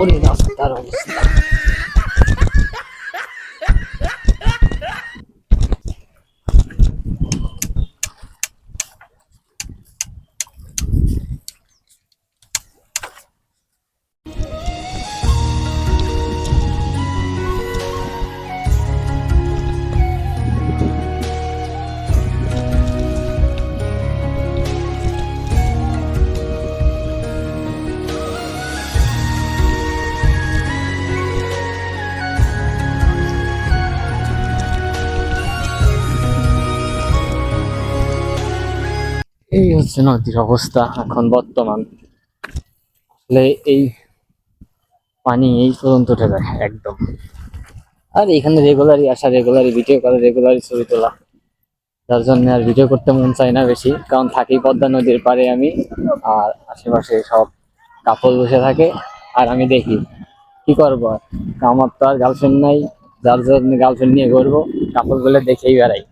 ওরে রাস্তার অবস্থা। এই হচ্ছে নদীর অবস্থা এখন বর্তমান। আসলে এই পানি এই পর্যন্ত উঠে যায় একদম। আর এখানে রেগুলারই আসা, রেগুলারই ভিডিও করা, রেগুলারই ছবি তোলা, যার জন্য আর ভিডিও করতে মন চায় না বেশি, কারণ থাকি পদ্মা নদীর পাড়ে আমি। আর আশেপাশে সব কাপল বসে থাকে, আর আমি দেখি কি করবো আর। আমার তো আর গার্লফ্রেন্ড নাই, যার জন্য গার্লফ্রেন্ড নিয়ে ঘুরবো, কাপল গুলো দেখেই বেড়াই।